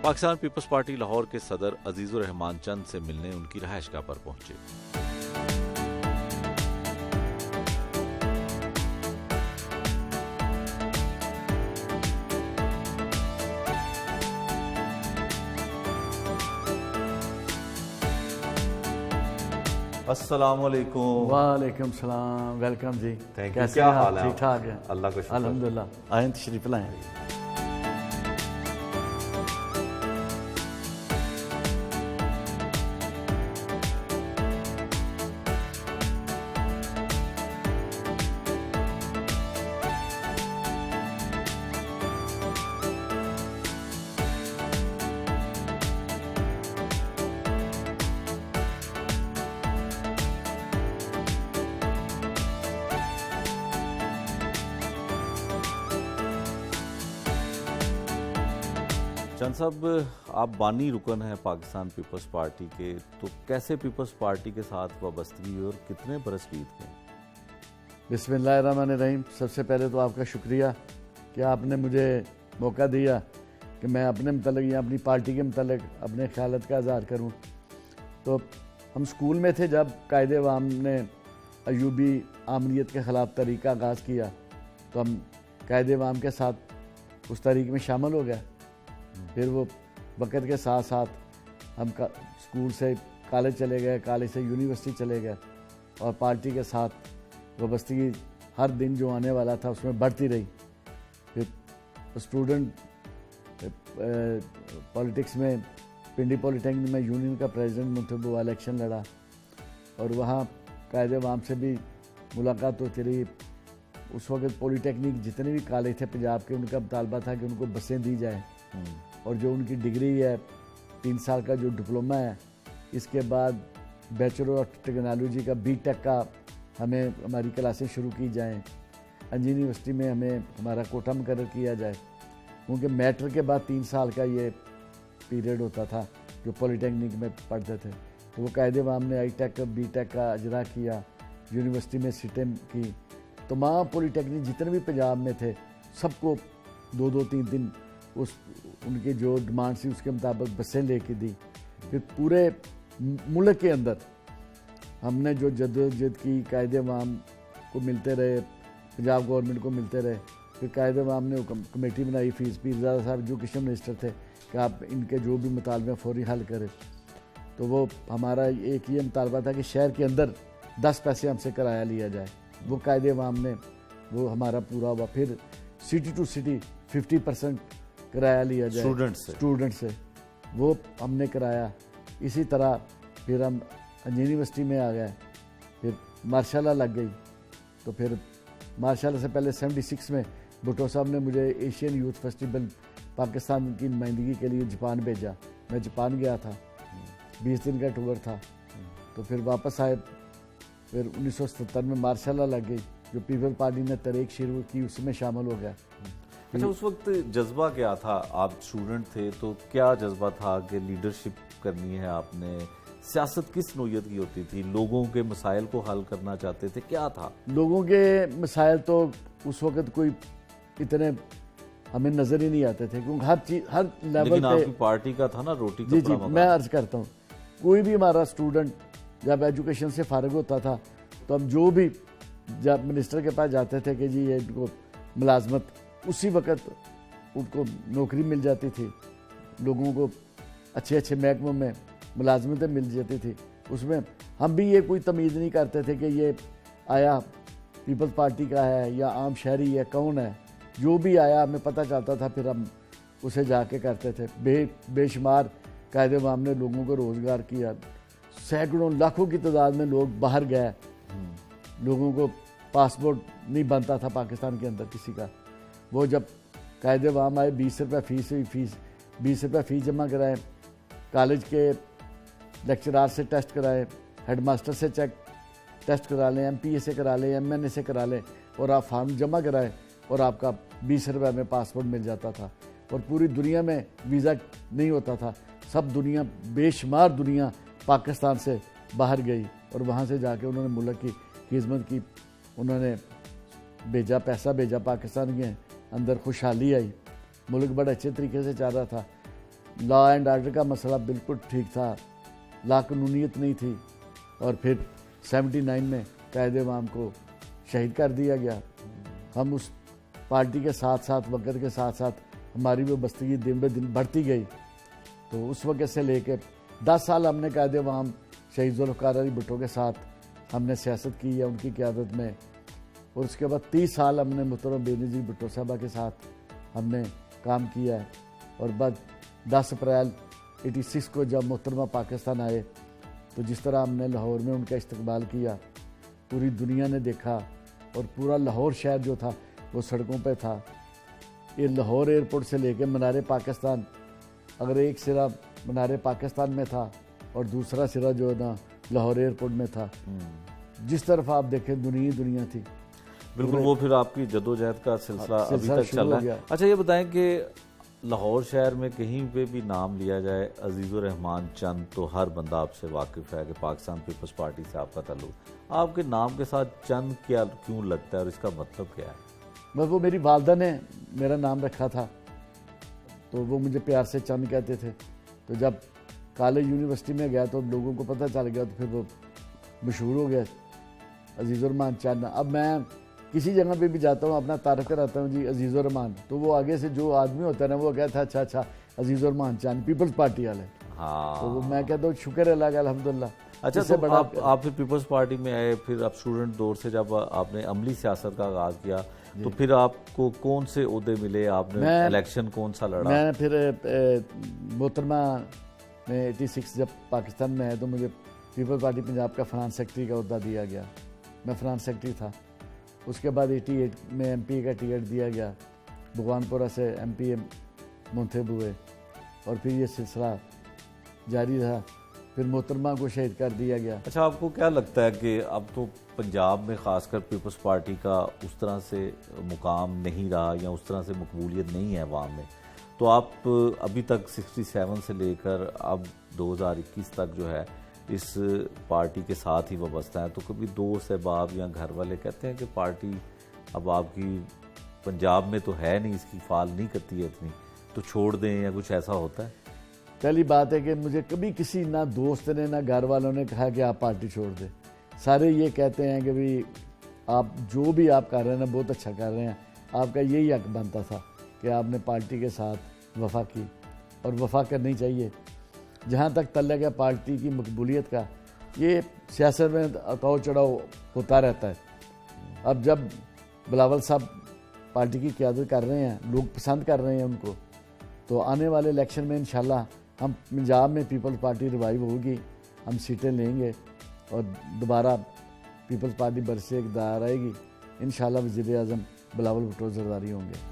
Pakistan peoples party Lahore के सदर अजीजुर रहमान चंद से मिलने उनकी रहायशगाह पर पहुंचे। अस्सलाम वालेकुम। वालेकुम सलाम, वेलकम जी। Thank you. क्या हाल है? ठीक ठाक है, अल्लाह का शुक्र। अल्हम्दुलिल्लाह। आए तशरीफ लाएं। चंद साहब, आप बानी रुकन हैं पाकिस्तान पीपल्स पार्टी के, तो कैसे पीपल्स पार्टी के साथ वाबस्तगी हुई और कितने बरस बीत गए? बिस्मिल्लाहिर्रहमानिर्रहीम। सबसे पहले तो आपका शुक्रिया कि आपने मुझे मौका दिया कि मैं अपने मतलब या अपनी पार्टी के मतलब अपने ख्यालत का इज़हार करूं। तो हम स्कूल में थे जब कायदे वाम ने अयूबी आमरीत के ख़िलाफ़ तहरीक का आगाज़ किया, तो हम कायदे वाम के साथ उस तहरीक में शामिल हो गए। फिर वो वक़्त के साथ साथ हम स्कूल से कॉलेज चले गए, कॉलेज से यूनिवर्सिटी चले गए और पार्टी के साथ वाबस्तगी हर दिन जो आने वाला था उसमें बढ़ती रही। फिर स्टूडेंट पॉलिटिक्स में पिंडी पॉलिटेक्निक में यूनियन का प्रेसिडेंट मुंतखब हुआ, इलेक्शन लड़ा और वहाँ कायदे वाम से भी मुलाकात होती रही। उस वक्त पॉलिटेक्निक जितने भी कॉलेज थे पंजाब के, उनका मुतालबा था कि उनको बसें दी जाएँ और जो उनकी डिग्री है 3 साल का जो डिप्लोमा है, इसके बाद बैचलर ऑफ टेक्नोलॉजी का बीटेक का हमें हमारी क्लासेस शुरू की जाएँ। यूनिवर्सिटी में हमें हमारा कोटा मुकर्रर किया जाए, क्योंकि मैट्रिक के बाद 3 साल का ये पीरियड होता था जो पॉलिटेक्निक में पढ़ते थे। तो वो कायदे वाम ने आई-टेक बीटेक का अजरा किया, यूनिवर्सिटी में सीटें की। तमाम पॉलिटेक्निक जितने भी पंजाब में थे सबको 2-2 3-3 उनकी जो डिमांड थी उसके मुताबिक बसें लेके दी। फिर पूरे मुल्क के अंदर हमने जो जद्दोजहद की, कायदे वाम को मिलते रहे, पंजाब गवर्नमेंट को मिलते रहे। फिर कायदे वाम ने कमेटी बनाई, फीस पीरज़ादा साहब एजुकेशन मिनिस्टर थे कि आप इनके जो भी मुतालबे फौरी हल करें। तो वो हमारा एक ये मुतालबा था कि शहर के अंदर 10 पैसे हमसे किराया लिया जाए। वो कायदे वाम ने वो हमारा पूरा हुआ। फिर सिटी टू सिटी 50% किराया लिया जाए स्टूडेंट से, वो हमने कराया। इसी तरह फिर हम यूनिवर्सिटी में आ गए। फिर मार्शाल्लाह लग गई। तो फिर मार्शाल्लाह से पहले 76 में भुट्टो साहब ने मुझे एशियन यूथ फेस्टिवल पाकिस्तान की नुमाइंदगी के लिए जापान भेजा। मैं जापान गया था, 20 दिन का टूर था। तो फिर वापस आए। फिर 1977 में मार्शाल्लाह लग गई, जो पीपल पार्टी ने तहरीक शुरू की उसमें शामिल हो गया। अच्छा, उस वक्त जज्बा क्या था? आप स्टूडेंट थे तो क्या जज्बा था कि लीडरशिप करनी है आपने? सियासत किस नोयत की होती थी? लोगों के मसाइल को हल करना चाहते थे? क्या था? लोगों के मसाइल तो उस वक्त कोई इतने हमें नज़र ही नहीं आते थे, क्योंकि हर चीज़ हर लेवल पे आपकी पार्टी का था ना रोटी जी जी। मैं अर्ज करता हूँ, कोई भी हमारा स्टूडेंट जब एजुकेशन से फारिग होता था तो हम जो भी जब मिनिस्टर के पास जाते थे कि जी ये इनको मुलाजमत, उसी वक्त उनको नौकरी मिल जाती थी। लोगों को अच्छे अच्छे महकमों में मुलाजमतें मिल जाती थी। उसमें हम भी ये कोई तमीज़ नहीं करते थे कि ये आया पीपल्स पार्टी का है या आम शहरी है, कौन है। जो भी आया हमें पता चलता था, फिर हम उसे जाके करते थे। बेशुमार कायदे वाम ने लोगों को रोज़गार किया। सैकड़ों लाखों की तादाद में लोग बाहर गए। लोगों को पासपोर्ट नहीं बनता था पाकिस्तान के अंदर किसी का। वो जब कायदे वाम आए, 20 रुपये फीस हुई, 20 रुपये फ़ीस जमा कराए, कॉलेज के लेक्चरार से टेस्ट कराए, हेडमास्टर से टेस्ट करा लें, MPA से करा लें, MNA से करा लें, और आप फार्म जमा कराएं और आपका 20 रुपये में पासपोर्ट मिल जाता था। और पूरी दुनिया में वीज़ा नहीं होता था। सब दुनिया, बेशुमार दुनिया पाकिस्तान से बाहर गई और वहाँ से जाके उन्होंने मुल्क की खिदमत की। उन्होंने भेजा, पैसा भेजा पाकिस्तान के अंदर, खुशहाली आई, मुल्क बड़े अच्छे तरीके से चल रहा था। लॉ एंड ऑर्डर का मसला बिल्कुल ठीक था, लाकानूनीत नहीं थी। और फिर 79 में कायदे अवाम को शहीद कर दिया गया। हम उस पार्टी के साथ साथ, वक्त के साथ साथ हमारी वो बस्तगी दिन ब दिन बढ़ती गई। तो उस वक्त से लेकर 10 साल हमने कायदे अवाम शहीद ज़ुल्फ़िकार अली भुट्टो के साथ हमने सियासत की है उनकी क़यादत में। और उसके बाद 30 साल हमने मोहतरम बेनज़ीर भुट्टो साहबा के साथ हमने काम किया है। और बाद 10 अप्रैल 86 को जब मोहतरमा पाकिस्तान आए तो जिस तरह हमने लाहौर में उनका इस्तकबाल किया, पूरी दुनिया ने देखा। और पूरा लाहौर शहर जो था वो सड़कों पे था। ये लाहौर एयरपोर्ट से लेकर मीनार पाकिस्तान, अगर एक सिरा मीनार पाकिस्तान में था और दूसरा सिरा जो है ना लाहौर एयरपोर्ट में था, जिस तरफ आप देखें दुनिया थी। बिल्कुल, वो फिर आपकी जदोजहद का सिलसिला अभी तक चल रहा है। अच्छा, ये बताएं कि लाहौर शहर में कहीं पे भी नाम लिया जाए अजीज़ुर रहमान चंद, तो हर बंदा आपसे वाकिफ़ है कि पाकिस्तान पीपल्स पार्टी से आपका ताल्लुक। आपके नाम के साथ चंद क्या क्यों लगता है और इसका मतलब क्या है? बस वो मेरी वालदा ने मेरा नाम रखा था, तो वो मुझे प्यार से चंद कहते थे। तो जब कॉलेज यूनिवर्सिटी में गया तो लोगों को पता चल गया, तो फिर वो मशहूर हो गया अजीज़ुर रहमान चंद। अब मैं किसी जगह पे भी जाता हूँ, अपना तारफ़ कराता हूँ जी अजीज़ुर रहमान, तो वो आगे से जो आदमी होता है ना वो कहता है अच्छा अजीज़ुर रहमान चंद पीपल्स पार्टी वाले। हाँ, तो वो मैं कहता हूँ शुक्र अल्लाह का, अल्हम्दुलिल्लाह। अच्छा, तो आप फिर पीपल्स पार्टी में आए, फिर आप स्टूडेंट दौर से जब आपने अमली सियासत का आगाज़ किया तो फिर आपको कौन से ओहदे मिले? आपने इलेक्शन कौन सा लड़ा? मैं फिर मोहतरमा में 86 जब पाकिस्तान में आया तो मुझे पीपल्स पार्टी पंजाब का फाइनेंस सेक्रेटरी का ओहदा दिया गया। मैं फाइनेंस सेक्रेटरी था। उसके बाद 88 में MP का टिकट दिया गया, भगवानपुरा से MP मुंतखब हुए और फिर ये सिलसिला जारी रहा। फिर मोहतरमा को शहीद कर दिया गया। अच्छा, आपको क्या लगता है कि अब तो पंजाब में ख़ासकर पीपल्स पार्टी का उस तरह से मुकाम नहीं रहा या उस तरह से मकबूलियत नहीं है अवाम में, तो आप अभी तक 67 से लेकर अब 2021 तक जो है इस पार्टी के साथ ही वाबस्ता है, तो कभी दोस्त अहबाब या घर वाले कहते हैं कि पार्टी अब आपकी पंजाब में तो है नहीं, इसकी फाल नहीं करती है इतनी, तो छोड़ दें, या कुछ ऐसा होता है? पहली बात है कि मुझे कभी किसी ना दोस्त ने ना घर वालों ने कहा कि आप पार्टी छोड़ दें। सारे ये कहते हैं कि भाई आप जो भी आप कर रहे हैं ना बहुत अच्छा कर रहे हैं, आपका यही हक बनता था कि आपने पार्टी के साथ वफा की, और वफा करनी चाहिए। जहाँ तक तल्लक है पार्टी की मकबूलियत का, ये सियासत में उतार चढ़ाव होता रहता है। अब जब बिलावल साहब पार्टी की क़यादत कर रहे हैं, लोग पसंद कर रहे हैं उनको, तो आने वाले इलेक्शन में इंशाल्लाह हम पंजाब में पीपल्स पार्टी रिवाइव होगी, हम सीटें लेंगे और दोबारा पीपल्स पार्टी बरसे इक़्तिदार आएगी। इंशाल्लाह वज़ीर आज़म बिलावल भुट्टो ज़रदारी होंगे।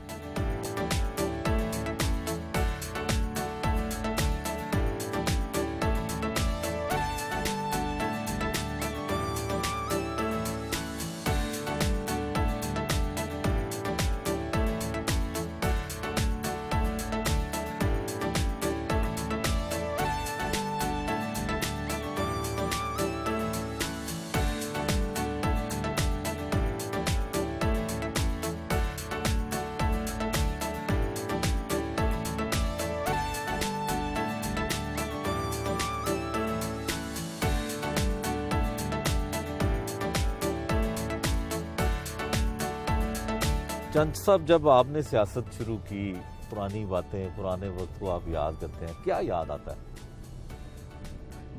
चंद साहब, जब आपने सियासत शुरू की, पुरानी बातें, पुराने वक्त को आप याद करते हैं, क्या याद आता है?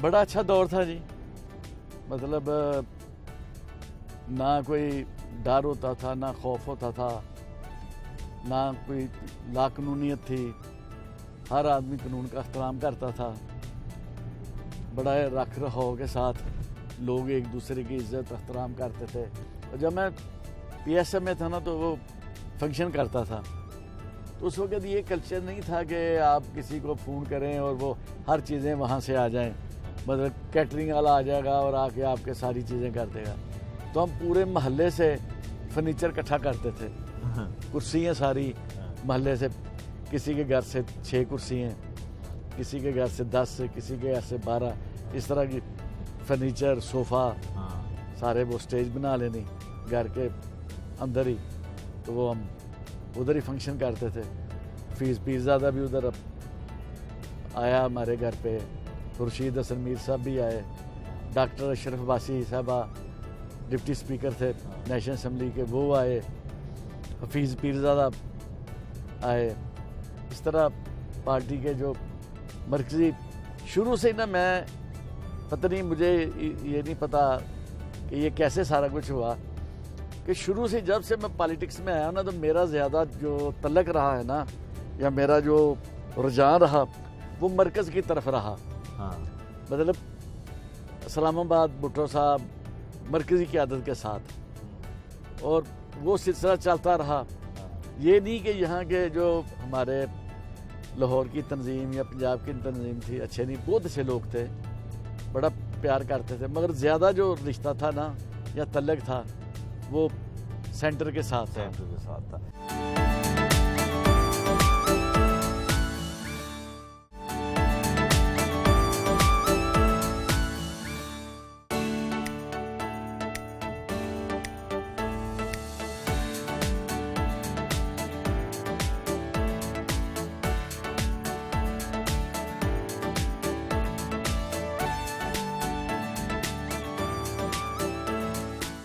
बड़ा अच्छा दौर था जी। मतलब ना कोई डर होता था, ना खौफ होता था, ना कोई लाकानूनीत थी। हर आदमी कानून का एहतराम करता था। बड़ा रख रखाव के साथ लोग एक दूसरे की इज्जत एहतराम करते थे। और जब मैं PSM में था ना तो वो फंक्शन करता था, तो उस वक्त ये कल्चर नहीं था कि आप किसी को फ़ोन करें और वो हर चीज़ें वहाँ से आ जाएं। मतलब कैटरिंग वाला आ जाएगा और आके आपके सारी चीज़ें कर देगा। तो हम पूरे महल्ले से फर्नीचर इकट्ठा करते थे, कुर्सियाँ सारी महल्ले से, किसी के घर से 6 कुर्सियाँ, किसी के घर से 10, किसी के घर से 12, इस तरह की फर्नीचर, सोफ़ा, सारे वो स्टेज बना लेनी घर के अंदर ही। तो वो हम उधर ही फंक्शन करते थे। फीस ज़्यादा भी उधर आया हमारे घर पे, खुर्शीद हसन मीर साहब भी आए, डॉक्टर अशरफ बासी साहबा डिप्टी स्पीकर थे नेशनल असम्बली के, वो आए, हफीज़ पीरज़ादा आए। इस तरह पार्टी के जो मरकज़ी, शुरू से ना मैं पता नहीं, मुझे ये नहीं पता कि ये कैसे सारा कुछ हुआ, कि शुरू से जब से मैं पॉलिटिक्स में आया ना, तो मेरा ज़्यादा जो तल्लक रहा है ना, या मेरा जो रुझान रहा, वो मरकज़ की तरफ रहा। हाँ। मतलब इस्लामाबाद भुट्टो साहब मरकज़ी क़यादत के साथ, और वो सिलसिला चलता रहा। ये नहीं कि यहाँ के जो हमारे लाहौर की तंजीम या पंजाब की तंजीम थी, अच्छे नहीं, बहुत अच्छे लोग थे, बड़ा प्यार करते थे, मगर ज़्यादा जो रिश्ता था ना या तल्लक था, वो सेंटर के साथ था। सेंटर के साथ था।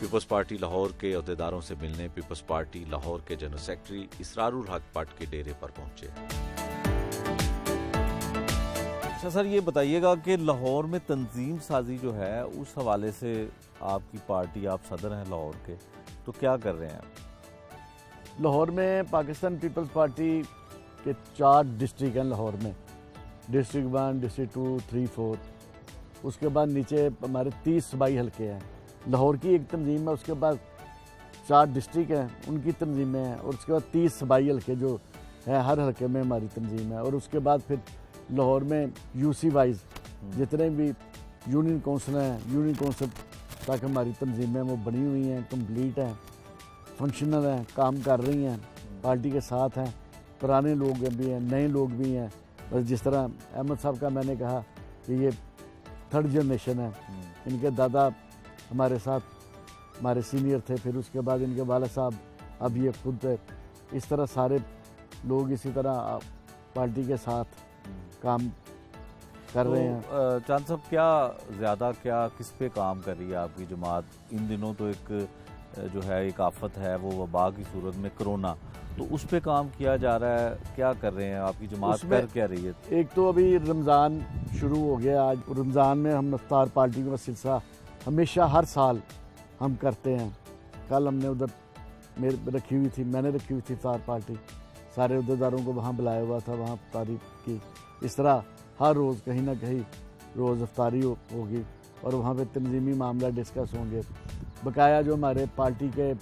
पीपल्स पार्टी लाहौर के अहदेदारों से मिलने पीपल्स पार्टी लाहौर के जनरल सेक्रेटरी इसरारुल हक भट्ट के डेरे पर पहुंचे। अच्छा सर, ये बताइएगा कि लाहौर में तंजीम साजी जो है, उस हवाले से आपकी पार्टी, आप सदर हैं लाहौर के, तो क्या कर रहे हैं आप? लाहौर में पाकिस्तान पीपल्स पार्टी के 4 डिस्ट्रिक्ट हैं लाहौर में, डिस्ट्रिक्ट 1, डिस्ट्रिक्ट 2, 3, 4। उसके बाद नीचे हमारे 30 सूबाई हल्के हैं। लाहौर की एक तंजीम है, उसके बाद 4 डिस्ट्रिक्ट हैं, उनकी तंजीमें हैं, और उसके बाद 30 सूबाई हल्के जो है, हर हल्के में हमारी तंजीम है। और उसके बाद फिर लाहौर में यूसी वाइज जितने भी यूनियन काउंसिल हैं, यूनियन काउंसिल तक हमारी तंजीमें वो बनी हुई हैं, कंप्लीट हैं, फंक्शनल हैं, काम कर रही हैं, पार्टी के साथ हैं। पुराने लोग भी हैं, नए लोग भी हैं। बस जिस तरह अहमद साहब का मैंने कहा कि ये 3rd जनरेशन है, इनके दादा हमारे साथ हमारे सीनियर थे, फिर उसके बाद इनके वाला साहब, अब ये खुद थे। इस तरह सारे लोग इसी तरह पार्टी के साथ काम कर रहे हैं। चांद साहब, क्या ज़्यादा किस पे काम कर रही है आपकी जमात? इन दिनों तो एक जो है एक आफत है, वो वबा की सूरत में कोरोना, तो उस पे काम किया जा रहा है, क्या कर रहे हैं आपकी जमात, कर क्या रही है? एक तो अभी रमज़ान शुरू हो गया, आज रमज़ान में हम इफ्तार पार्टी का सिलसिला हमेशा हर साल हम करते हैं। कल हमने उधर रखी हुई थी, मैंने रखी हुई थी इफ्तार पार्टी, सारे अहदेदारों को वहाँ बुलाया हुआ था, वहाँ इफ्तारी की। इस तरह हर रोज़ कहीं ना कहीं रोज़ इफ्तारी होगी, और वहाँ पे तंजीमी मामला डिस्कस होंगे। बकाया जो हमारे पार्टी के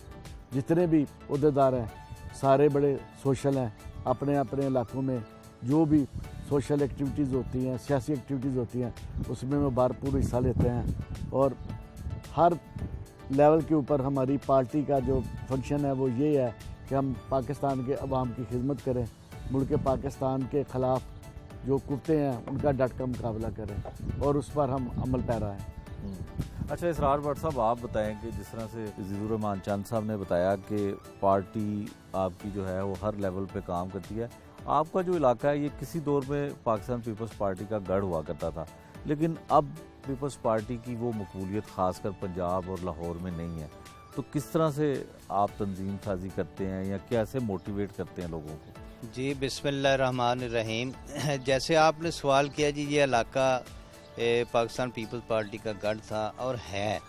जितने भी अहदेदार हैं, सारे बड़े सोशल हैं, अपने अपने इलाकों में जो भी सोशल एक्टिविटीज़ होती हैं, सियासी एक्टिविटीज़ होती हैं, उसमें वो भरपूर हिस्सा लेते हैं। और हर लेवल के ऊपर हमारी पार्टी का जो फंक्शन है वो ये है कि हम पाकिस्तान के अवाम की खिदमत करें, मुल्क पाकिस्तान के ख़िलाफ़ जो कुत्ते हैं उनका डट कर मुकाबला करें, और उस पर हम अमल पैरा हैं। अच्छा इसरार भट्ट साहब, आप बताएं कि जिस तरह से ज़रूर रहमान चांद साहब ने बताया कि पार्टी आपकी जो है वो हर लेवल पे काम करती है। आपका जो इलाका है, ये किसी दौर में पाकिस्तान पीपल्स पार्टी का गढ़ हुआ करता था, लेकिन अब पीपल्स पार्टी की वो मकबूलियत खासकर पंजाब और लाहौर में नहीं है। तो किस तरह से आप तंजीम साजी करते हैं या कैसे मोटिवेट करते हैं लोगों को? जी बिस्मिल्लाहिर्रहमानिर्रहीम। जैसे आपने सवाल किया जी, ये इलाका पाकिस्तान पीपल्स पार्टी का गढ़ था और है।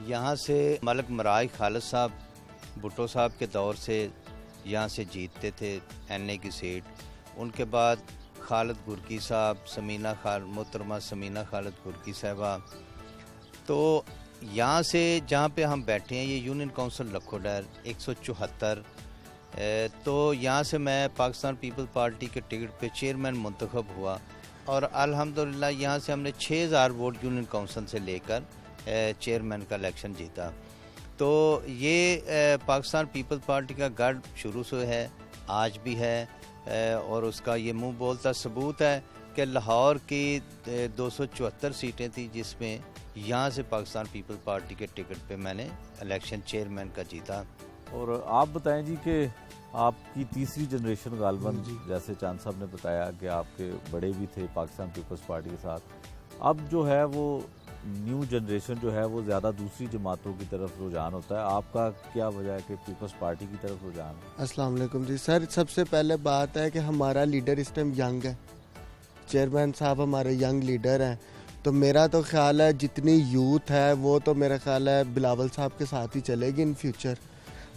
यहाँ से मलिक मराज खालिद साहब भुट्टो साहब के दौर से यहाँ से जीतते थे NA की सीट। उनके बाद खालिद गुरकी साहब, मोहतरमा समीना खालिद गुरकी साहबा। तो यहाँ से जहाँ पे हम बैठे हैं, ये यूनियन काउंसिल लखोडर 174, तो यहाँ से मैं पाकिस्तान पीपल्स पार्टी के टिकट पे चेयरमैन मुंतखब हुआ, और अल्हम्दुलिल्लाह यहाँ से हमने 6000 वोट यूनियन काउंसिल से लेकर चेयरमैन का इलेक्शन जीता। तो ये पाकिस्तान पीपल्स पार्टी का गढ़ शुरू से है, आज भी है, और उसका ये मुंह बोलता सबूत है कि लाहौर की 274 सीटें थी, जिसमें यहाँ से पाकिस्तान पीपल्स पार्टी के टिकट पे मैंने इलेक्शन चेयरमैन का जीता। और आप बताएं जी कि आपकी तीसरी जनरेशन गालबन, जैसे चांद साहब ने बताया कि आपके बड़े भी थे पाकिस्तान पीपल्स पार्टी के साथ, अब जो है वो न्यू जनरेशन जो है वो ज़्यादा दूसरी जमातों की तरफ रुझान होता है। आपका क्या वजह है कि पीपल्स पार्टी की तरफ रुझान है? अस्सलाम वालेकुम जी सर, सबसे पहले बात है कि हमारा लीडर इस टाइम यंग है, चेयरमैन साहब हमारे यंग लीडर हैं, तो मेरा तो ख्याल है जितनी यूथ है वो तो मेरा ख्याल है बिलावल साहब के साथ ही चलेगी इन फ्यूचर।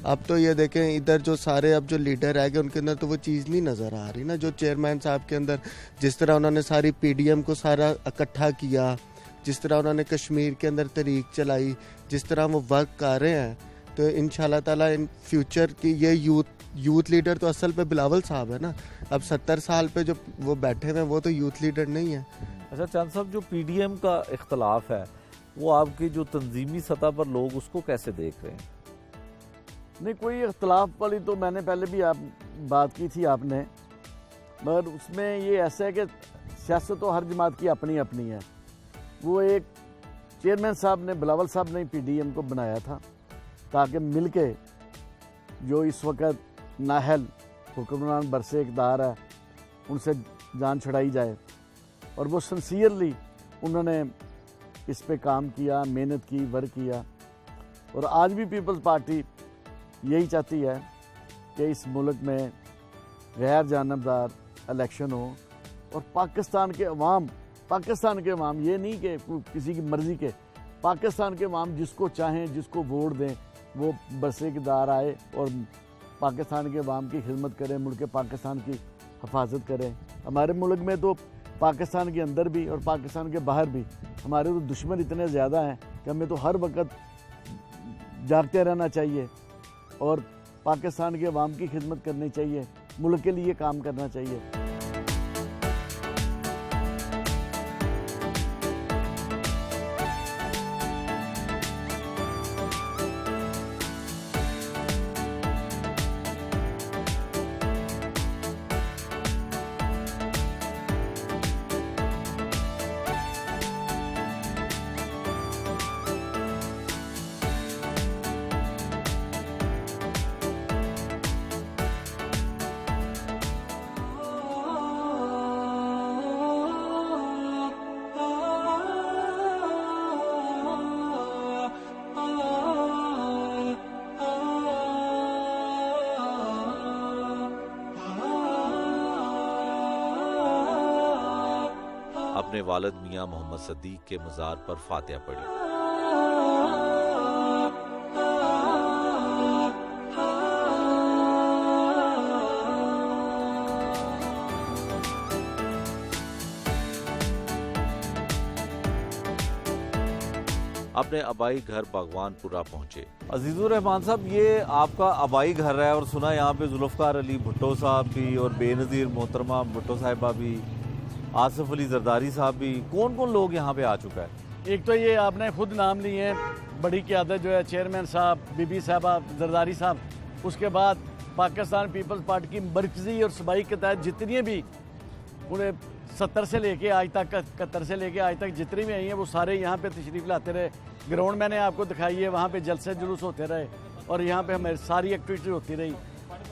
अब तो ये देखें इधर जो सारे अब जो लीडर है उनके अंदर तो वो चीज़ नहीं नज़र आ रही ना, जो चेयरमैन साहब के अंदर जिस तरह उन्होंने सारी पीडीएम को सारा इकट्ठा किया, जिस तरह उन्होंने कश्मीर के अंदर तहरीक चलाई, जिस तरह वो वर्क कर रहे हैं, तो इंशाल्लाह ताला इन फ्यूचर की ये यूथ लीडर तो असल पे बिलावल साहब है ना। अब 70 साल पे जो वो बैठे हुए हैं वो तो यूथ लीडर नहीं है। अच्छा चांद साहब, जो पीडीएम का इख्तलाफ है वो आपकी जो तंजीमी सतह पर लोग उसको कैसे देख रहे हैं? नहीं, कोई इख्तलाफ वाली तो मैंने पहले भी आप बात की थी आपने, मगर उसमें ये ऐसा है कि सियासत तो हर जमात की अपनी अपनी है। वो एक चेयरमैन साहब ने, बिलावल साहब ने पीडीएम को बनाया था ताकि मिलके जो इस वक्त नाहल हुक्मरान बरसे इक़्तिदार है उनसे जान छुड़ाई जाए, और वो सिंसियरली उन्होंने इस पे काम किया, मेहनत की, वर्क किया। और आज भी पीपल्स पार्टी यही चाहती है कि इस मुल्क में गैर जानबदार इलेक्शन हो और पाकिस्तान के अवाम, ये नहीं कि किसी की मर्ज़ी के, पाकिस्तान के अवाम जिसको चाहें, जिसको वोट दें, वो बरसे इक़्तिदार आए और पाकिस्तान के अवाम की खिदमत करें, मुल्क पाकिस्तान की हिफाजत करें। हमारे मुल्क में तो पाकिस्तान के अंदर भी और पाकिस्तान के बाहर भी हमारे तो दुश्मन इतने ज़्यादा हैं कि हमें तो हर वक्त जागते रहना चाहिए और पाकिस्तान के अवाम की खिदमत करनी चाहिए, मुल्क के लिए काम करना चाहिए। अपने वालिद मियां मोहम्मद सदीक के मज़ार पर फातिहा पढ़ी। अपने आबाई घर बागवानपुरा पहुंचे। अजीजुर रहमान साहब, ये आपका आबाई घर है और सुना यहाँ पे जुल्फ़कार अली भुट्टो साहब भी और बेनज़ीर मोहतरमा भुट्टो साहिबा भी, आसिफ अली जरदारी साहब भी, कौन कौन लोग यहाँ पे आ चुका है? एक तो ये आपने खुद नाम लिए हैं, बड़ी क़यादत जो है चेयरमैन साहब, बीबी साहबा, जरदारी साहब, उसके बाद पाकिस्तान पीपल्स पार्टी की मरकज़ी और सूबाई के तहत जितनी भी उन्हें 70 से लेके आज तक, 71 से लेके आज तक जितनी भी आई हैं वो सारे यहाँ पे तशरीफ़ लाते रहे। ग्राउंड मैंने आपको दिखाई है, वहाँ पे जलसे जुलूस होते रहे और यहाँ पे हमारी सारी एक्टिविटी होती रही।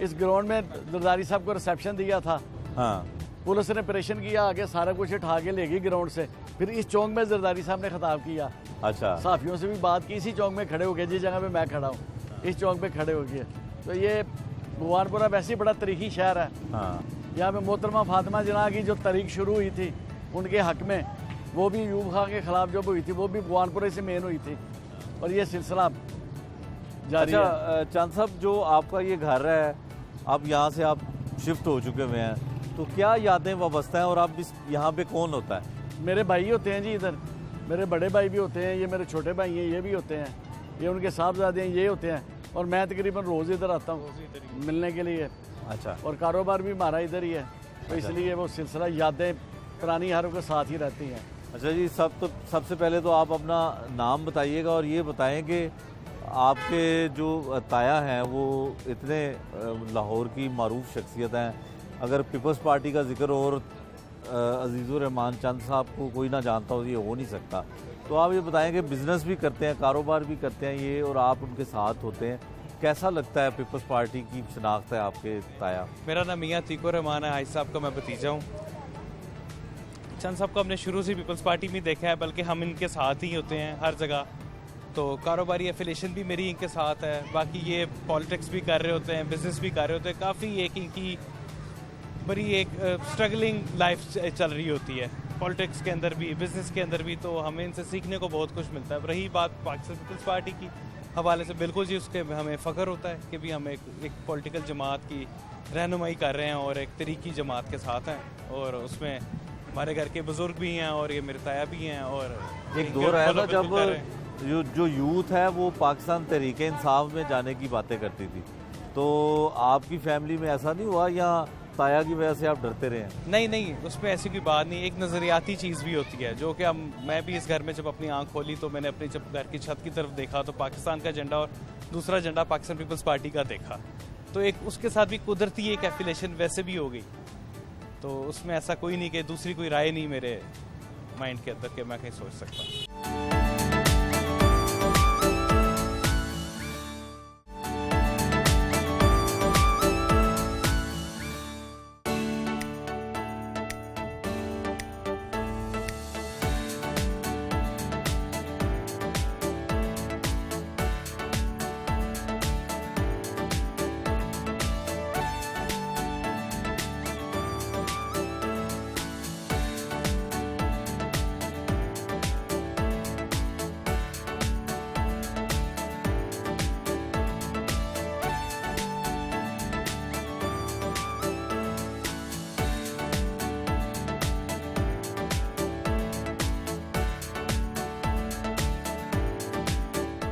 इस ग्राउंड में जरदारी साहब को रिसेप्शन दिया था, हाँ, पुलिस ने ऑपरेशन किया, आगे सारा कुछ उठा के ले गई ग्राउंड से। फिर इस चौक में जरदारी साहब ने खिताब किया, अच्छा, साफियों से भी बात की, इसी चौक में खड़े हो गए, जिस जगह पे मैं खड़ा हूँ इस चौक पे खड़े हो गए। तो ये भगवानपुरा वैसे ही बड़ा तारीखी शहर है, हाँ। यहाँ पे मोहतरमा फातिमा जिन्ना की जो तारीख शुरू हुई थी उनके हक में, वो भी यूब खां के खिलाफ जो हुई थी वो भी भगवानपुरे से मेन हुई थी और ये सिलसिला जारी है। चांद साहब, जो आपका ये घर है, अब यहाँ से आप शिफ्ट हो चुके हुए हैं, तो क्या यादें वाबस्ता हैं और आप इस यहाँ पे कौन होता है? मेरे भाई होते हैं जी, इधर मेरे बड़े भाई भी होते हैं, ये मेरे छोटे भाई हैं, ये भी होते हैं, ये उनके साहबजादे हैं, ये होते हैं, और मैं तकरीबन रोज़ इधर आता हूँ मिलने के लिए। अच्छा। और कारोबार भी हमारा इधर ही है, तो इसलिए वो सिलसिला यादें पुरानी हरों के साथ ही रहती हैं। अच्छा जी, सबसे पहले तो आप अपना नाम बताइएगा और ये बताएं कि आपके जो ताया हैं वो इतने लाहौर की मारूफ शख्सियत हैं, अगर पीपल्स पार्टी का जिक्र हो और अजीज़ुर रहमान चंद साहब को कोई ना जानता हो, ये हो नहीं सकता। तो आप ये बताएं कि बिज़नेस भी करते हैं, कारोबार भी करते हैं ये, और आप उनके साथ होते हैं, कैसा लगता है पीपल्स पार्टी की शनाख्त है आपके ताया? मेरा नाम मियाँ तीको रहमान है, हाई साहब का मैं भतीजा हूँ। चंद साहब को हमने शुरू से पीपल्स पार्टी में देखा है, बल्कि हम इनके साथ ही होते हैं हर जगह। तो कारोबारी एफिलेशन भी मेरी इनके साथ है, बाकी ये पॉलिटिक्स भी कर रहे होते हैं, बिजनेस भी कर रहे होते हैं। काफ़ी एक इनकी बड़ी एक स्ट्रगलिंग लाइफ चल रही होती है, पॉलिटिक्स के अंदर भी, बिजनेस के अंदर भी। तो हमें इनसे सीखने को बहुत कुछ मिलता है। रही बात पाकिस्तान पीपल्स पार्टी की हवाले से, बिल्कुल जी उसके हमें फ़ख्र होता है कि भी हम एक पॉलिटिकल जमात की रहनुमाई कर रहे हैं और एक तरीकी जमात के साथ हैं, और उसमें हमारे घर के बुजुर्ग भी हैं और ये मेरे ताया भी हैं। और एक दौर आया था जब जो यूथ है वो पाकिस्तान तहरीके इंसाफ में जाने की बातें करती थी, तो आपकी फैमिली में ऐसा नहीं हुआ या ताया की वजह से आप डरते रहे हैं? नहीं, उसमें ऐसी कोई बात नहीं। एक नज़रियाती चीज़ भी होती है, जो कि मैं भी इस घर में जब अपनी आंख खोली तो मैंने अपनी जब घर की छत की तरफ देखा तो पाकिस्तान का झंडा और दूसरा झंडा पाकिस्तान पीपल्स पार्टी का देखा, तो एक उसके साथ भी कुदरती एक एफिलेशन वैसे भी हो गई। तो उसमें ऐसा कोई नहीं कि दूसरी कोई राय नहीं मेरे माइंड के अंदर कि मैं कहीं सोच सकता।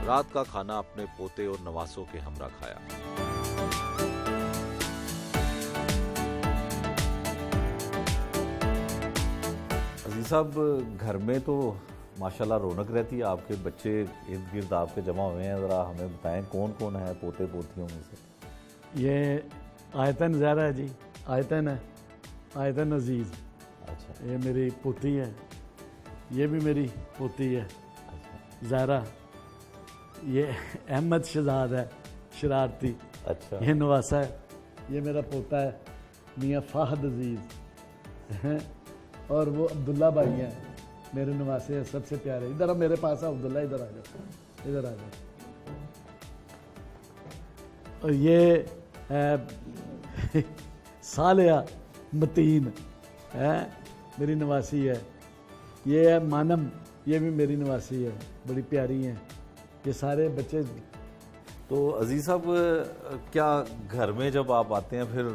रात का खाना अपने पोते और नवासों के हमरा खाया। अजीज साहब, घर में तो माशाल्लाह रौनक रहती है, आपके बच्चे इर्द गिर्द आपके जमा हुए हैं। ज़रा हमें बताएं कौन कौन है पोते पोतियों में से? ये आयतन ज़हरा है जी, आयतन है, आयतन अजीज़। अच्छा, ये मेरी पोती है, ये भी मेरी पोती है ज़हरा। ये अहमद शहजाद है शरारती। अच्छा, ये नवासा है। ये मेरा पोता है मियाँ फाहद अजीज़ हैं, और वो अब्दुल्ला भाई हैं मेरे नवासे हैं, सबसे प्यारे। इधर आ, मेरे पास आओ अब्दुल्ला, इधर आ जाओ, इधर आ जाओ। और ये है सालिया मतीन है, मेरी नवासी है। ये है मानम, ये भी मेरी नवासी है, बड़ी प्यारी हैं ये सारे बच्चे। तो अजीज साहब, क्या घर में जब आप आते हैं फिर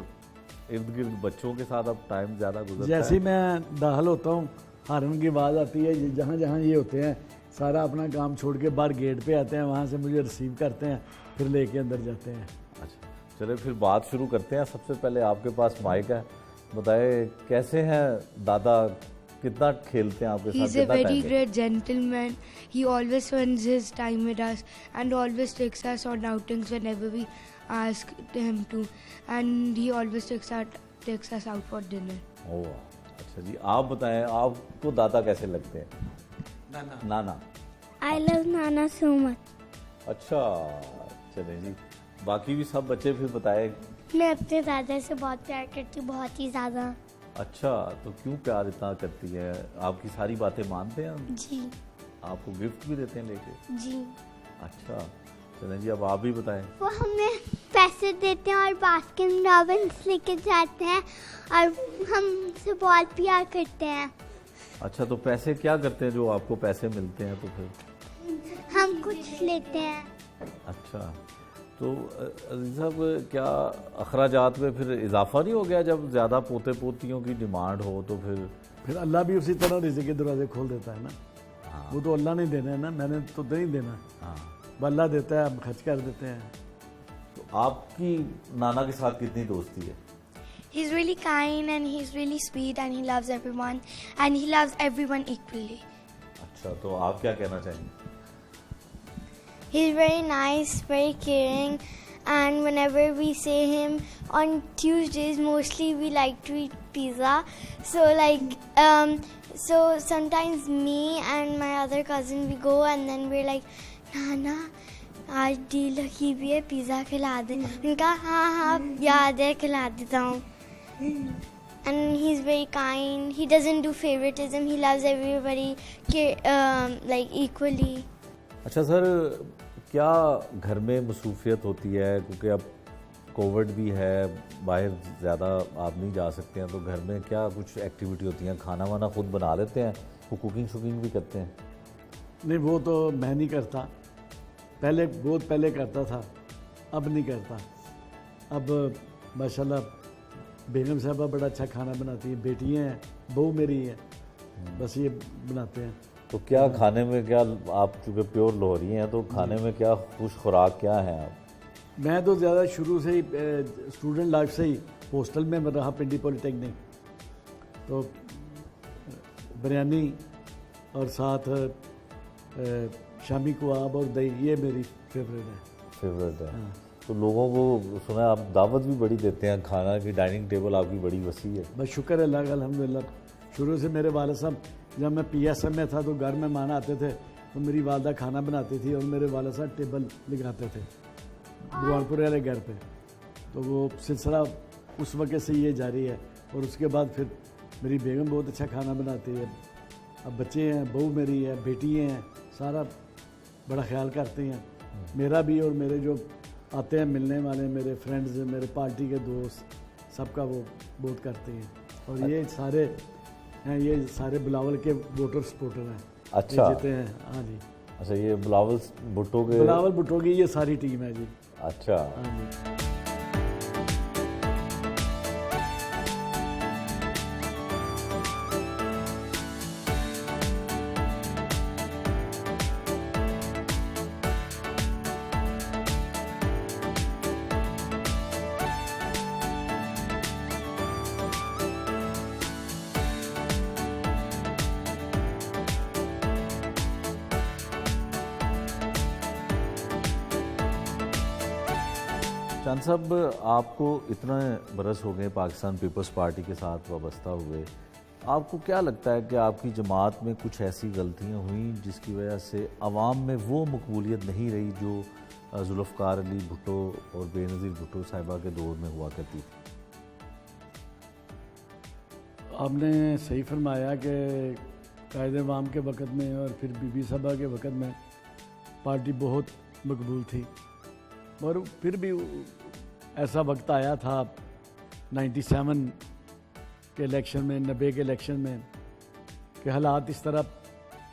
इर्द गिर्द बच्चों के साथ अब टाइम ज़्यादा गुजरता है? जैसे ही मैं दाखिल होता हूँ, हारन की आवाज़ आती है, जहाँ जहाँ ये होते हैं सारा अपना काम छोड़ के बाहर गेट पे आते हैं, वहाँ से मुझे रिसीव करते हैं, फिर लेके अंदर जाते हैं। अच्छा, चलिए फिर बात शुरू करते हैं। सबसे पहले आपके पास माइक है, बताए कैसे हैं दादा, कितना खेलते हैं आपके साथ? He's a very great gentleman. He always spends his time with us and always takes us on outings whenever we ask him to, and he always takes us out for dinner. ओह, अच्छा जी, आप बताएं आपको दादा कैसे लगते हैं? नाना। I love Nana so much. अच्छा, चलें जी, बाकी भी सब बच्चे फिर बताएं। मैं अपने दादा से बहुत प्यार करती हूँ, बहुत ही ज़्यादा। अच्छा, तो क्यों प्यार इतना करती है? आपकी सारी बातें मानते हैं? जी आपको गिफ्ट भी देते हैं लेके? जी। अच्छा, चलें जी, अब आप भी बताएं। वो हमें पैसे देते हैं और बास्किन रॉबिन्स लेके जाते हैं और हमसे बहुत प्यार करते हैं। अच्छा, तो पैसे क्या करते हैं जो आपको पैसे मिलते हैं? तो फिर हम कुछ लेते हैं। अच्छा, तो अजीज साहब, क्या अखराजात में फिर इजाफा नहीं हो गया जब ज़्यादा पोते पोतियों की डिमांड हो? तो फिर अल्लाह भी उसी तरह रिज़्क़ के दरवाजे खोल देता है ना। हाँ। वो तो अल्लाह नहीं देना है ना, मैंने तो नहीं देना। हाँ, अल्लाह देता है, हम खर्च कर देते हैं। तो आपकी नाना के साथ कितनी दोस्ती है? He's really kind and he's really sweet and he loves everyone and he loves everyone equally. अच्छा, तो आप क्या कहना चाहेंगे? He's very nice, very caring, and whenever we see him on Tuesdays, mostly we like to eat pizza. So sometimes me and my other cousin, we go and then we're like, Nana, आज deal रखी हुई है, pizza खिला दे। उनका हाँ हाँ याद है, खिला देता हूँ। And he's very kind. He doesn't do favoritism. He loves everybody like equally. अच्छा सर, क्या घर में मसरूफियत होती है, क्योंकि अब कोविड भी है, बाहर ज़्यादा आप नहीं जा सकते हैं, तो घर में क्या कुछ एक्टिविटी होती हैं? खाना वाना खुद बना लेते हैं, वो कुकिंग शुकिंग भी करते हैं? नहीं, वो तो मैं नहीं करता, पहले बहुत पहले करता था, अब नहीं करता। अब माशाल्लाह बेगम साहबा बड़ा अच्छा खाना बनाती है, बेटियाँ हैं, बहू मेरी है, बस ये बनाते हैं। तो क्या खाने में, क्या आप चूँकि प्योर लाहौरी हैं, तो खाने में क्या खुश खुराक क्या है आप? मैं तो ज़्यादा शुरू से ही स्टूडेंट लाइफ से ही हॉस्टल में रहा, पिंडी पॉलिटेक्निक, तो बिरयानी और साथ शामी कबाब और दही, ये मेरी फेवरेट है। हाँ। तो लोगों को सुना है आप दावत भी बड़ी देते हैं, खाना की डाइनिंग टेबल आपकी बड़ी वसी है। बस शुक्र है अल्लाह का, अल्हम्दुलिल्लाह। शुरू से मेरे वालिद साहब, जब मैं PSM में था तो घर में मेहमान आते थे तो मेरी वालदा खाना बनाती थी और मेरे वालिद साहब टेबल लगाते थे बुरहानपुर वाले घर पे। तो वो सिलसिला उस वक्त से ये जारी है। और उसके बाद फिर मेरी बेगम बहुत अच्छा खाना बनाती है, अब बच्चे हैं, बहू मेरी है, बेटियाँ हैं, सारा बड़ा ख्याल करते हैं मेरा भी, और मेरे जो आते हैं मिलने वाले मेरे फ्रेंड्स, मेरे पार्टी के दोस्त, सबका वो बहुत करते हैं। और ये सारे हैं, ये सारे बिलावल के वोटर सपोर्टर हैं। अच्छा, जीते हैं। हाँ जी। अच्छा, ये बिलावल भुट्टो के, बिलावल भुट्टो की ये सारी टीम है जी। अच्छा। हाँ जी। चांद साहब, आपको इतना बरस हो गए पाकिस्तान पीपल्स पार्टी के साथ वाबस्ता हुए, आपको क्या लगता है कि आपकी जमात में कुछ ऐसी गलतियां हुई जिसकी वजह से अवाम में वो मकबूलियत नहीं रही जो जुल्फ़कार अली भुट्टो और बेनज़ीर भुट्टो साहिबा के दौर में हुआ करती थी? आपने सही फरमाया कि कायदे अवाम के वक़्त में और फिर बीबी साहबा के वक़्त में पार्टी बहुत मकबूल थी, और फिर भी ऐसा वक्त आया था 97 के इलेक्शन में, 90 के इलेक्शन में, कि हालात इस तरह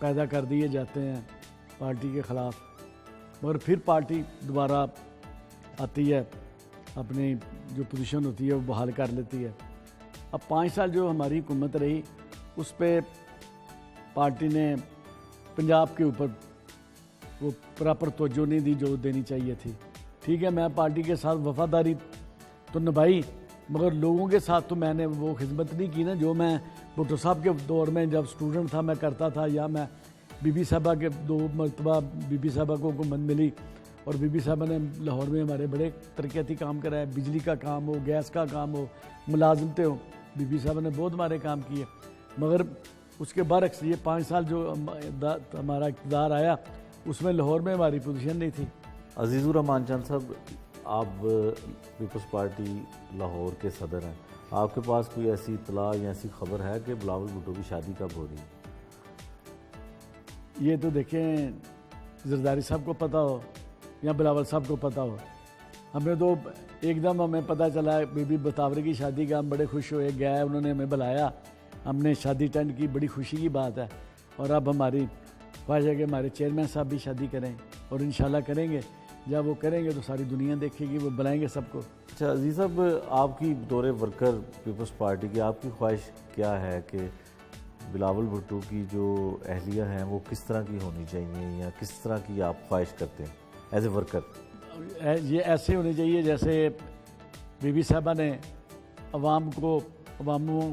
पैदा कर दिए जाते हैं पार्टी के ख़िलाफ़, और फिर पार्टी दोबारा आती है, अपनी जो पोजीशन होती है वो बहाल कर लेती है। अब 5 साल जो हमारी हुकूमत रही, उस पर पार्टी ने पंजाब के ऊपर वो प्रॉपर तवज्जो नहीं दी जो देनी चाहिए थी। ठीक है, मैं पार्टी के साथ वफादारी तो निभाई, मगर लोगों के साथ तो मैंने वो खिदमत नहीं की ना जो मैं भुट्टो साहब के दौर में जब स्टूडेंट था मैं करता था, या मैं बीबी साहबा के 2 मरतबा बीबी साहबा को हुकूमत मिली, और बीबी साहबा ने लाहौर में हमारे बड़े तरक्याती काम कराए, बिजली का काम हो, गैस का काम हो, मुलाजमतें हो, बीबी साहबा ने बहुत हमारे काम किए। मगर उसके बरक्स ये 5 साल जो हमारा इक़्तिदार आया, उसमें लाहौर में हमारी पोजीशन नहीं थी। अजीज़ुर रहमान चांद साहब, आप पीपल्स पार्टी लाहौर के सदर हैं, आपके पास कोई ऐसी इतला या ऐसी खबर है कि बिलावल भुट्टो की शादी कब हो रही है? ये तो देखें, जरदारी साहब को पता हो या बिलावल साहब को पता हो, हमें तो एकदम हमें पता चला बीबी बतावर की शादी का, हम बड़े खुश हुए, गए, उन्होंने हमें बुलाया, हमने शादी अटेंड की, बड़ी खुशी की बात है। और अब हमारी ख्वाहिश है कि हमारे चेयरमैन साहब भी शादी करें, और इंशाल्लाह करेंगे। जब वो करेंगे तो सारी दुनिया देखेगी, वो बुलाएंगे सबको। अच्छा अजीज़ साहब, आपकी बतौर वर्कर पीपल्स पार्टी की आपकी ख्वाहिश क्या है कि बिलावल भुट्टो की जो अहलिया हैं वो किस तरह की होनी चाहिए, या किस तरह की आप ख्वाहिश करते हैं एज ए वर्कर? ये ऐसे होनी चाहिए जैसे बीबी साहबा ने अवाम को, अवामों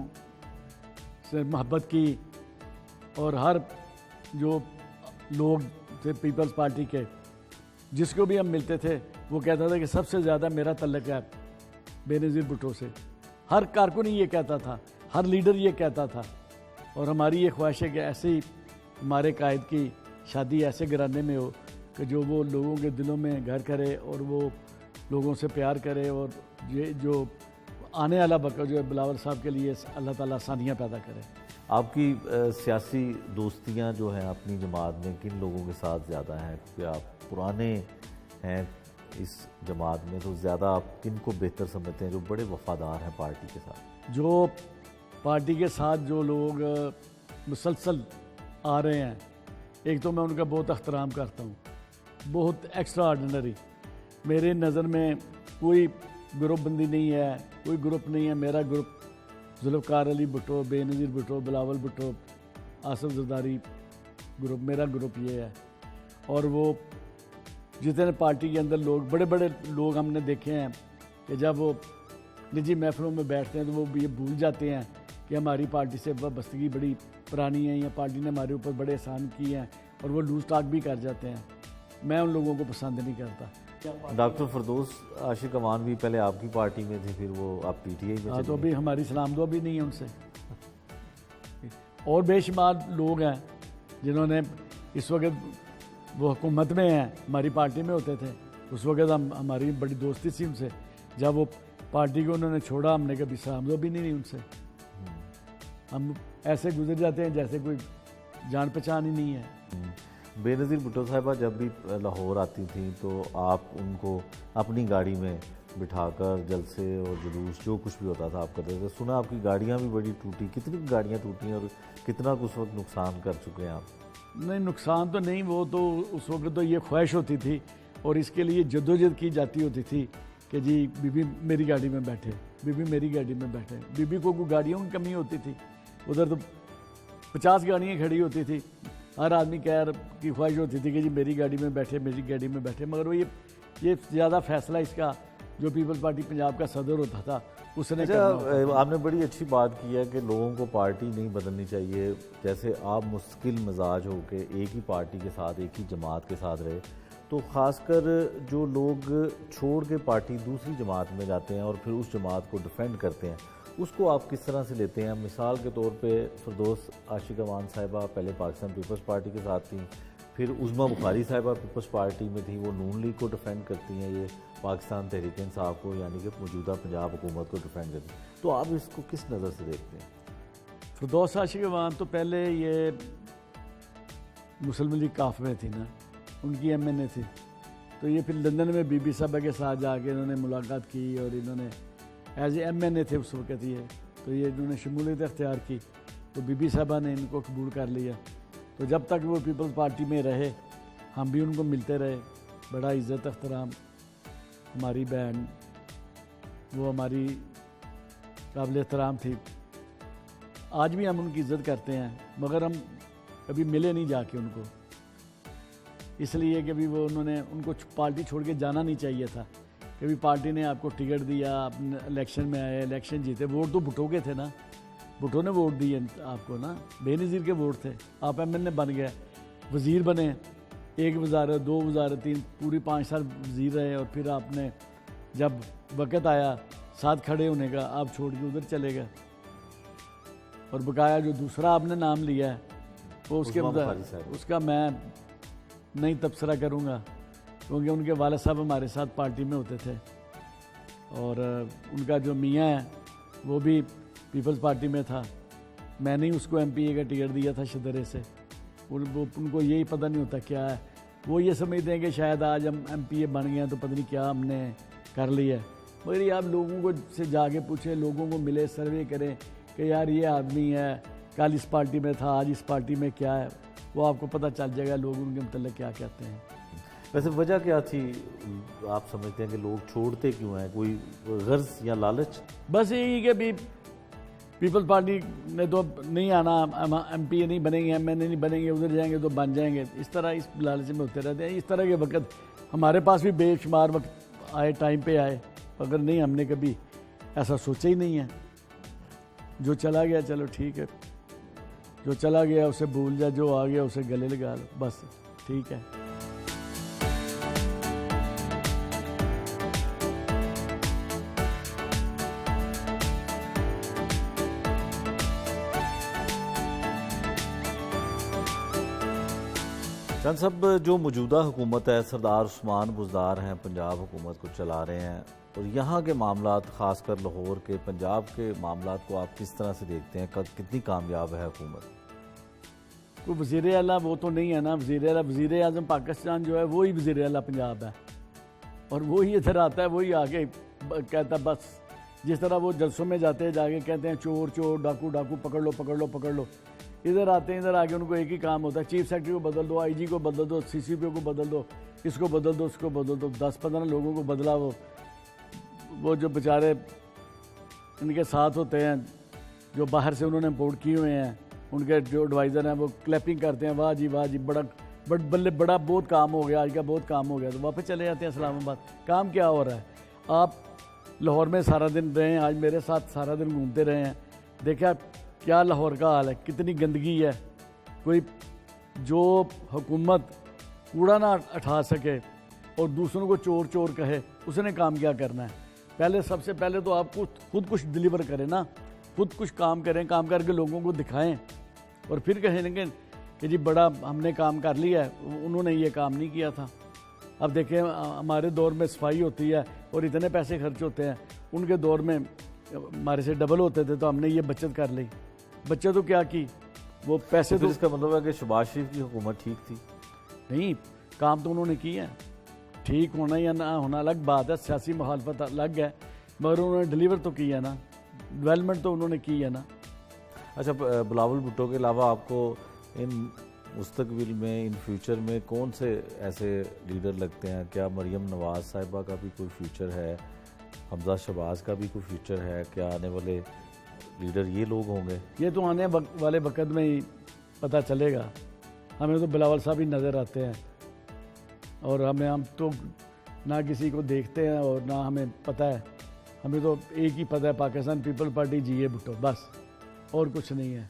से मोहब्बत की, और हर जो लोग थे पीपल्स पार्टी के, जिसको भी हम मिलते थे, वो कहता था कि सबसे ज़्यादा मेरा तल्लक है बेनज़ीर भुट्टो से। हर कारकुन ये कहता था, हर लीडर ये कहता था। और हमारी ये ख्वाहिश है कि ऐसे ही हमारे कायद की शादी ऐसे घराने में हो कि जो वो लोगों के दिलों में घर करे और वो लोगों से प्यार करे, और ये जो आने वाला वक्त जो है बिलावल साहब के लिए अल्लाह ताला आसानियाँ पैदा करे। आपकी सियासी दोस्तियां जो हैं अपनी जमात में किन लोगों के साथ ज़्यादा हैं, क्योंकि आप पुराने हैं इस जमात में, तो ज़्यादा आप किन को बेहतर समझते हैं जो बड़े वफादार हैं पार्टी के साथ? जो पार्टी के साथ जो लोग मुसलसल आ रहे हैं, एक तो मैं उनका बहुत एहतराम करता हूँ, बहुत एक्स्ट्रा ऑर्डिनरी। मेरे नज़र में कोई ग्रुप बंदी नहीं है, कोई ग्रुप नहीं है। मेरा ग्रुप जुल्फ़कार अली भुट्टो, बेनज़ीर भुट्टो, बिलावल भुट्टो, आसिफ जरदारी ग्रुप, मेरा ग्रुप ये है। और वो जितने पार्टी के अंदर लोग, बड़े बड़े लोग हमने देखे हैं कि जब वो निजी महफिलों में बैठते हैं तो वो ये भूल जाते हैं कि हमारी पार्टी से वाबस्तगी बड़ी पुरानी है, या पार्टी ने हमारे ऊपर बड़े एहसान किए हैं, और वो लूज टॉक भी कर जाते हैं। मैं उन लोगों को पसंद नहीं करता। डॉक्टर फरदौस आशिक अमान भी पहले आपकी पार्टी में थे, फिर वो आप पीटीआई में हाँ, चले तो गए। अभी हमारी सलाम दुआ भी नहीं है उनसे। और बेशुमार लोग हैं जिन्होंने इस वक्त वो हुकूमत में हैं, हमारी पार्टी में होते थे, उस वक्त हमारी बड़ी दोस्ती थी उनसे। जब वो पार्टी को उन्होंने छोड़ा, हमने कभी सलाम दुआ भी नहीं उनसे। हम ऐसे गुजर जाते हैं जैसे कोई जान पहचान ही नहीं है। बेनज़ीर भुट्टो साहिबा जब भी लाहौर आती थी तो आप उनको अपनी गाड़ी में बिठाकर जलसे और जुलूस जो कुछ भी होता था आप करते थे। सुना आपकी गाड़ियाँ भी बड़ी टूटी, कितनी गाड़ियाँ टूटी और कितना कुछ वक्त नुकसान कर चुके हैं आप? नहीं, नुकसान तो नहीं, वो तो उस वक्त तो ये ख्वाहिश होती थी और इसके लिए जद्दोजहद की जाती होती थी कि जी बीबी मेरी गाड़ी में बैठे, बीबी मेरी गाड़ी में बैठे। बीबी को कोई गाड़ियों की कमी होती थी, उधर तो 50 गाड़ियाँ खड़ी होती थी, हर आदमी की ख्वाहिश होती थी कि जी मेरी गाड़ी में बैठे, मेरी गाड़ी में बैठे। मगर वो ये ज़्यादा फैसला इसका जो पीपल्स पार्टी पंजाब का सदर होता था उसने करना होता था। आपने बड़ी अच्छी बात की है कि लोगों को पार्टी नहीं बदलनी चाहिए। जैसे आप मुश्किल मिजाज हो के एक ही पार्टी के साथ, एक ही जमात के साथ रहे, तो ख़ासकर जो लोग छोड़ के पार्टी दूसरी जमात में जाते हैं और फिर उस जमात को डिफेंड करते हैं, उसको आप किस तरह से लेते हैं? मिसाल के तौर पे फरदौस आशिक अमान साहिबा पहले पाकिस्तान पीपल्स पार्टी के साथ थी, फिर उज़मा बुखारी साहिबा पीपल्स पार्टी में थी, वो नून लीग को डिफेंड करती हैं, ये पाकिस्तान तहरीक इंसाफ को यानी कि मौजूदा पंजाब हुकूमत को डिफेंड करती हैं। तो आप इसको किस नज़र से देखते हैं? फरदौस आशिक अमान तो पहले ये मुस्लिम लीग काफ में थी ना, उनकी MNA थी, तो ये फिर लंदन में बीबी साहबा के साथ जाके इन्होंने मुलाकात की और इन्होंने एज ए MNA थे उस वक्त ये, तो ये इन्होंने शमूलियत अख्तियार की, तो बीबी साहबा ने इनको कबूल कर लिया। तो जब तक वो पीपल्स पार्टी में रहे हम भी उनको मिलते रहे, बड़ा इज़्ज़त एहतराम। हमारी बहन वो हमारी काबिल एहतराम थी, आज भी हम उनकी इज़्ज़त करते हैं, मगर हम कभी मिले नहीं जाके उनको, इसलिए कि भी वो उनको पार्टी छोड़ के जाना नहीं चाहिए था। कभी पार्टी ने आपको टिकट दिया, आप इलेक्शन में आए, इलेक्शन जीते, वोट तो भुट्टो के थे ना, भुट्टो ने वोट दिए आपको ना, बेनज़ीर के वोट थे, आप MNA बन गए, वज़ीर बने, 1 वज़ारत 2 वज़ारत 3 पूरी 5 साल वज़ीर रहे, और फिर आपने जब वक़्त आया साथ खड़े होने का, आप छोड़ के उधर चले गए। और बकाया जो दूसरा आपने नाम लिया है वो उसका मैं नहीं तबसरा करूँगा, क्योंकि उनके वालिद साहब हमारे साथ पार्टी में होते थे, और उनका जो मियाँ है वो भी पीपल्स पार्टी में था। मैंने ही उसको MPA का टिकट दिया था शदरे से। उनको यही पता नहीं होता क्या है, वो ये समझते हैं कि शायद आज हम MPA बन गए हैं तो पता नहीं क्या हमने कर लिया है। मगर ये आप लोगों को से जाके पूछें, लोगों को मिले, सर्वे करें कि यार ये आदमी है, कल इस पार्टी में था, आज इस पार्टी में क्या है, वो आपको पता चल जाएगा लोग उनके मतलब क्या कहते हैं। वैसे वजह क्या थी आप समझते हैं कि लोग छोड़ते क्यों हैं? कोई गर्ज या लालच? बस यही कि भी पीपल्स पार्टी ने तो नहीं आना, MPA नहीं बनेंगे, MNA नहीं बनेंगे, उधर जाएंगे तो बन जाएंगे, इस तरह इस लालच में होते रहते हैं। इस तरह के वक्त हमारे पास भी बेशुमार वक्त आए, टाइम पे आए, मगर नहीं, हमने कभी ऐसा सोचा ही नहीं है। जो चला गया चलो ठीक है, जो चला गया उसे भूल जा, जो आ गया उसे गले लगा लो, बस ठीक है। चंद साहब, जो मौजूदा हुकूमत है, सरदार उस्मान बुज़दार हैं, पंजाब हुकूमत को चला रहे हैं, और यहाँ के मामलात, ख़ासकर लाहौर के, पंजाब के मामलात को आप किस तरह से देखते हैं? कितनी कामयाब है हुकूमत? कोई वज़ीर आला वो तो नहीं है ना। वज़ीर आज़म पाकिस्तान जो है वही वज़ीर आला पंजाब है, और वही इधर आता है, वही आगे कहता है बस। जिस तरह वो जलसों में जाते हैं, जाके कहते हैं चोर चोर, डाकू डाकू, पकड़ लो पकड़ लो पकड़ लो। इधर आते हैं, इधर आके उनको एक ही काम होता है, चीफ सेक्रेटरी को बदल दो, आईजी को बदल दो, सीसीपी को बदल दो, इसको बदल दो, उसको बदल दो। 10-15 लोगों को बदला। वो जो बेचारे इनके साथ होते हैं, जो बाहर से उन्होंने इम्पोर्ट किए हुए हैं, उनके जो एडवाइज़र हैं, वो क्लैपिंग करते हैं, वाह जी बड़ा बल्ले, बड़ा बहुत काम हो गया, आज का बहुत काम हो गया, तो वापस चले जाते हैं इस्लामाबाद। काम क्या हो रहा है? आप लाहौर में सारा दिन रहे हैं, आज मेरे साथ सारा दिन घूमते रहे हैं, देखा क्या लाहौर का हाल है, कितनी गंदगी है। कोई जो हुकूमत कूड़ा ना उठा सके और दूसरों को चोर चोर कहे, उसने काम क्या करना है? पहले, सबसे पहले तो आप खुद कुछ डिलीवर करें ना, खुद कुछ काम करें, काम करके लोगों को दिखाएं, और फिर कहेंगे कि जी बड़ा हमने काम कर लिया है, उन्होंने ये काम नहीं किया था। अब देखें, हमारे दौर में सफाई होती है और इतने पैसे खर्च होते हैं, उनके दौर में हमारे से डबल होते थे, तो हमने ये बचत कर ली। बचत तो क्या की, वो पैसे तो तो इसका मतलब है कि शहबाज शरीफ की हुकूमत ठीक थी? नहीं, काम तो उन्होंने किए हैं। ठीक होना या ना होना अलग बात है, सियासी मुखालफत अलग है, मगर उन्होंने डिलीवर तो किया है ना, डेवलपमेंट तो उन्होंने की है ना। अच्छा, बिलावल भुट्टो के अलावा आपको इन मुस्तकबिल में, इन फ्यूचर में कौन से ऐसे लीडर लगते हैं? क्या मरियम नवाज़ साहिबा का भी कोई फ्यूचर है? हमजा शहबाज का भी कोई फ्यूचर है? क्या आने वाले लीडर ये लोग होंगे? ये तो आने वाले वक्त में ही पता चलेगा। हमें तो बिलावल साहब ही नज़र आते हैं, और हम तो ना किसी को देखते हैं और ना हमें पता है। हमें तो एक ही पता है, पाकिस्तान पीपल पार्टी जी भुट्टो, बस, और कुछ नहीं है।